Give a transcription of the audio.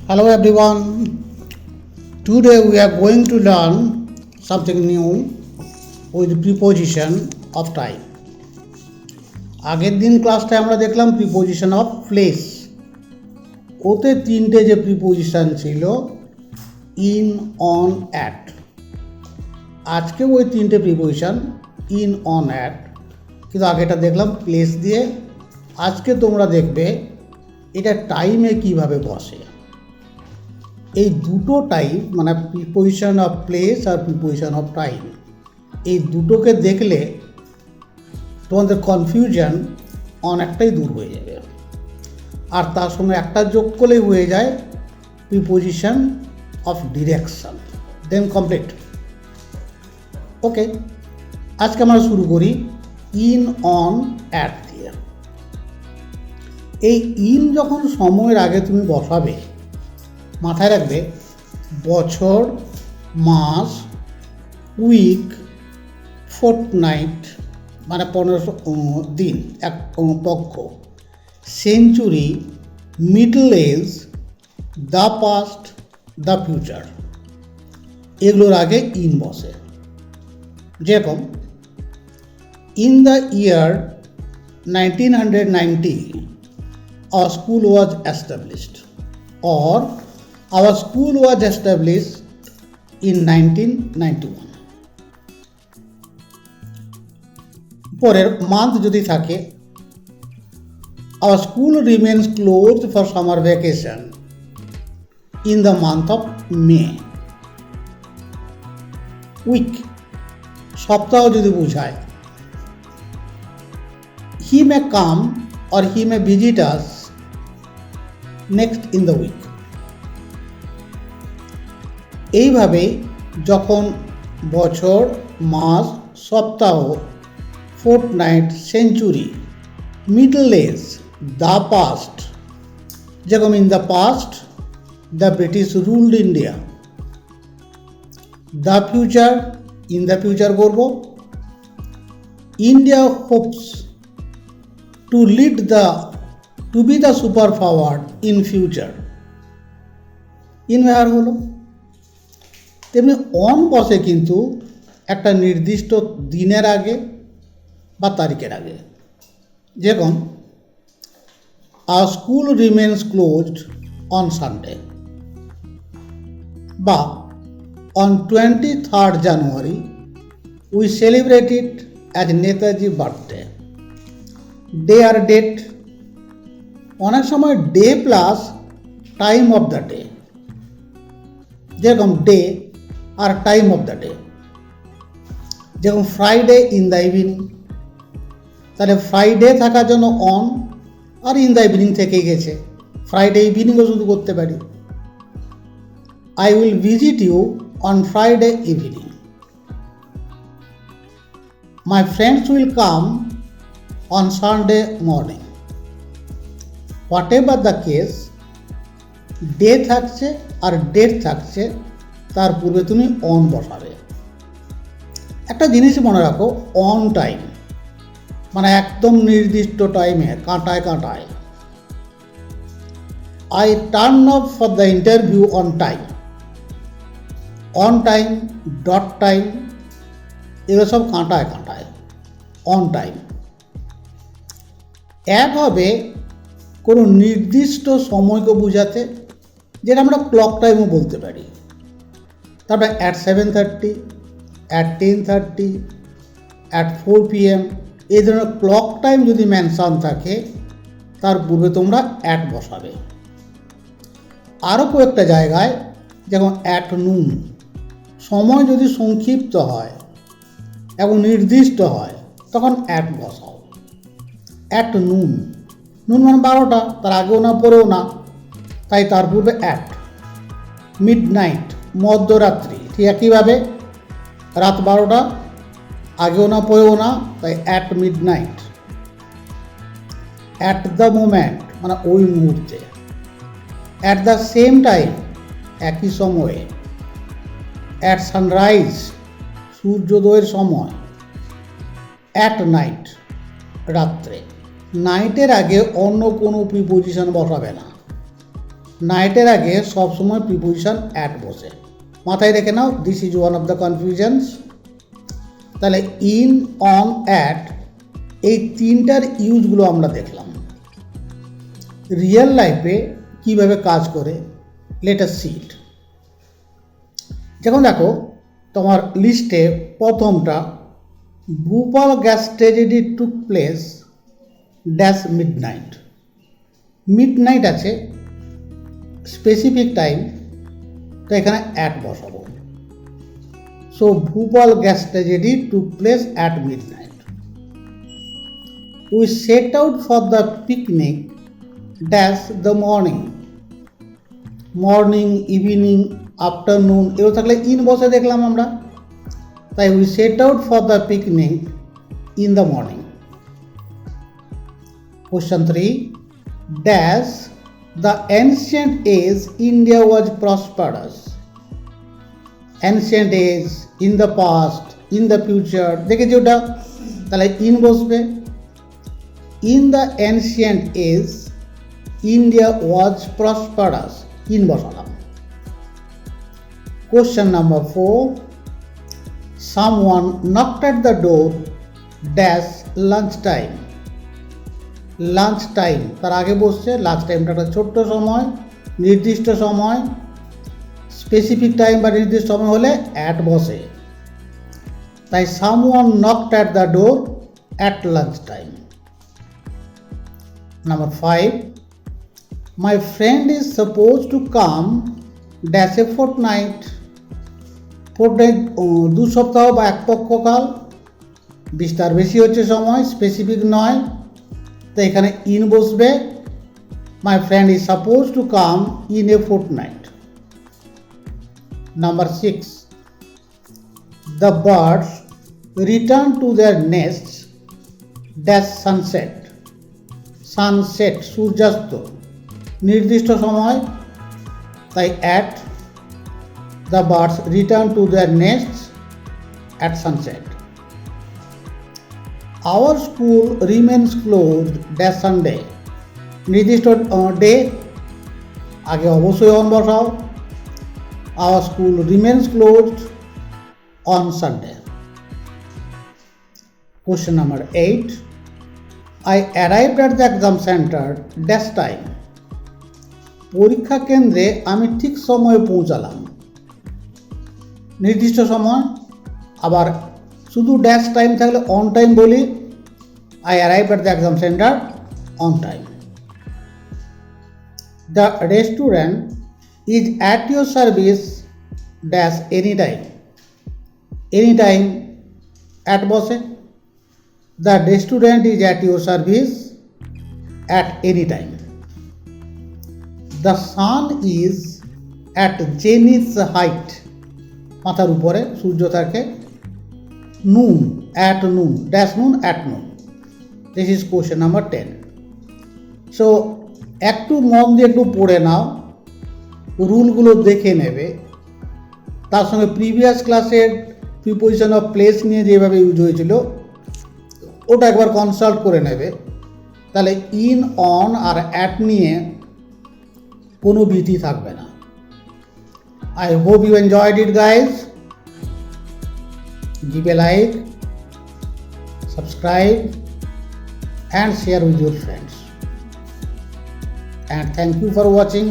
Hello everyone. Today we are going to learn something new with preposition of time. আগের দিন ক্লাসটায় আমরা দেখলাম preposition of place. ওতে তিনটে যে প্রিপোজিশন ছিল ইন, অন, অ্যাট। আজকে ওই তিনটে প্রিপোজিশন ইন, অন, অ্যাট, কিন্তু আগেটা দেখলাম প্লেস দিয়ে। আজকে তোমরা দেখবে এটা টাইমে কিভাবে বসে। এই দুটো টাইপ মানে প্রিপোজিশন অফ প্লেস আর প্রিপোজিশন অফ টাইম, এই দুটোকে দেখলে তোমাদের কনফিউশন অনেকটাই দূর হয়ে যাবে। আর তার সঙ্গে একটা যোগ করলেই হয়ে যায় preposition of direction, then complete. Okay, আজকে আমরা শুরু করি ইন, অন, অ্যাট দিয়ে। এই ইন যখন সময়ের আগে তুমি বসাবে, মাথায় রাখবে বছর, মাস, উইক, ফোর্টনাইট মানে 15 দিন, এক পক্ষ, century, middle age, the past, the future, এগুলোর আগে ইন বসে। যেরকম in the year 1990 our school was established, or our school was established in 1991. পরের মান্থ যদি থাকে, our school remains closed for summer vacation in the month of May. Week সপ্তাহ যদি বোঝায়, he may come or he may visit us next in the week. এইভাবে যখন বছর, মাস, সপ্তাহ, fortnight, century, middle age, the past, যেরকম in the past the British ruled India, the future, in the future করব, India hopes to be the super power in future, in ব্যবহার হলো। তেমনি অন বসে কিন্তু একটা নির্দিষ্ট দিনের আগে বা তারিখের আগে। যেরকম our school remains closed on Sunday, বা on 23rd January we celebrate it as Netaji birthday. Day আর ডেট, অনেক সময় day plus time of the day, যেরকম ডে আর টাইম অফ দ্য ডে। যেরকম ফ্রাইডে ইন দ্য ইভিনিং, তাহলে Friday থাকার জন্য অন, আর ইন দ্য ইভিনিং থেকেই গেছে, ফ্রাইডে ইভিনিংও শুধু করতে পারি। I will visit you on Friday evening, my friends will come on Sunday morning. Whatever the case, day থাকছে আর ডেট থাকছে, তার পূর্বে তুমি অন বসাবে। একটা জিনিস মনে রাখো, অন টাইম মানে একদম নির্দিষ্ট টাইমে, কাঁটায় কাঁটায়। I turn up for the interview on time, on time, dot time, এগুলো সব কাঁটায় কাঁটায়, অন টাইম। অ্যাট হবে কোনো নির্দিষ্ট সময়কে বোঝাতে, যেটা আমরা ক্লক টাইমও বলতে পারি। তারপরে অ্যাট 7:30, অ্যাট 10:30, অ্যাট 4 PM, এই ধরনের ক্লক টাইম যদি মেনশন থাকে, তার পূর্বে তোমরা অ্যাট বসাবে। আরও কয়েকটা জায়গায়, যেমন অ্যাট নুন, সময় যদি সংক্ষিপ্ত হয় এবং নির্দিষ্ট হয়, তখন অ্যাট বসাও। অ্যাট নুন, নুন মানে 12টা, তার আগেও না পরেও না, তাই তার পূর্বে অ্যাট। মিড নাইট, মধ্যরাত্রি, ঠিক একইভাবে রাত 12টা, আগেও না পরেও না, তাই at mid night. At the moment মানে ওই মুহূর্তে। অ্যাট দ্য সেম টাইম, একই সময়ে। অ্যাট সানরাইজ, সূর্যোদয়ের সময়। অ্যাট নাইট, রাত্রে। নাইটের আগে অন্য কোনো প্রিপোজিশন বসাবে না। নাইটের আগে সবসময় প্রিপোজিশন অ্যাট বসে, মাথায় রেখে নাও, this is one of the confusions. তাহলে ইন, অন, অ্যাট, এই তিনটার ইউজগুলো আমরা দেখলাম। রিয়েল লাইফে কীভাবে কাজ করে, লেট আস সি ইট। যেমন দেখো তোমার লিস্টে প্রথমটা, Bhopal gas tragedy took place dash midnight. Midnight আছে, স্পেসিফিক টাইম, তো এখানে অ্যাট বসাবো। So Bhopal gas tragedy took place at midnight. We set out for the picnic dash the morning. Morning, evening, afternoon এগুলো থাকলে ইন বসে দেখলাম আমরা, তাই we set out for the picnic in the morning. Question 3, dash the ancient age India was prosperous. Ancient age, in the past, in the future, দেখেছি ওটা, তাহলে in বসবে। In the ancient age India was prosperous, in বসালাম। Question number 4, someone knocked at the door dash lunch time. Lunch time, তার আগে বসছে, lunch টাইমটা একটা ছোট্ট সময়, নির্দিষ্ট সময়, স্পেসিফিক টাইম বা নির্দিষ্ট সময় হলে অ্যাট বসে, তাই someone knocked at the door at lunch time. Number 5, my friend is suppose to come dash a fortnight. Fortnight 2 সপ্তাহ বা এক পক্ষকাল, বিস্তার বেশি হচ্ছে সময়, স্পেসিফিক নয়, তো এখানে ইন বসবে। My friend is suppose to come in a fortnight. Number 6, the birds return to their nest dash sunset. Sunset, সূর্যাস্ত, নির্দিষ্ট সময়, তাই at, the birds return to their nest at sunset. Our school remains closed dash Sunday. নির্দিষ্ট day, আগে অবশ্যই on বসাও। Our school remains closed on Sunday. Question number 8, I arrived at the exam centre dash time. পরীক্ষা কেন্দ্রে আমি ঠিক সময়ে পৌঁছালাম, নির্দিষ্ট সময়। আবার শুধু ড্যাশ টাইম থাকলে অন টাইম বলি, I arrive at the exam centre on time. The restaurant is at your service dash any time. Any time at বসে, the restaurant is at your service at any time. The sun is at zenith height, মাথার উপরে সূর্য থাকে। নুন, at noon, dash নুন, at noon. This is question number 10। So একটু মন দিয়ে একটু পড়ে নাও, রুলগুলো দেখে নেবে, তার সঙ্গে প্রিভিয়াস ক্লাসের প্রিপোজিশন অফ প্লেস নিয়ে যেভাবে ইউজ হয়েছিল ওটা একবার কনসাল্ট করে নেবে, তাহলে ইন, অন আর অ্যাট নিয়ে কোনো ভীতি থাকবে না। I hope you enjoyed it, guys. Give a like, subscribe and share with your friends. And thank you for watching.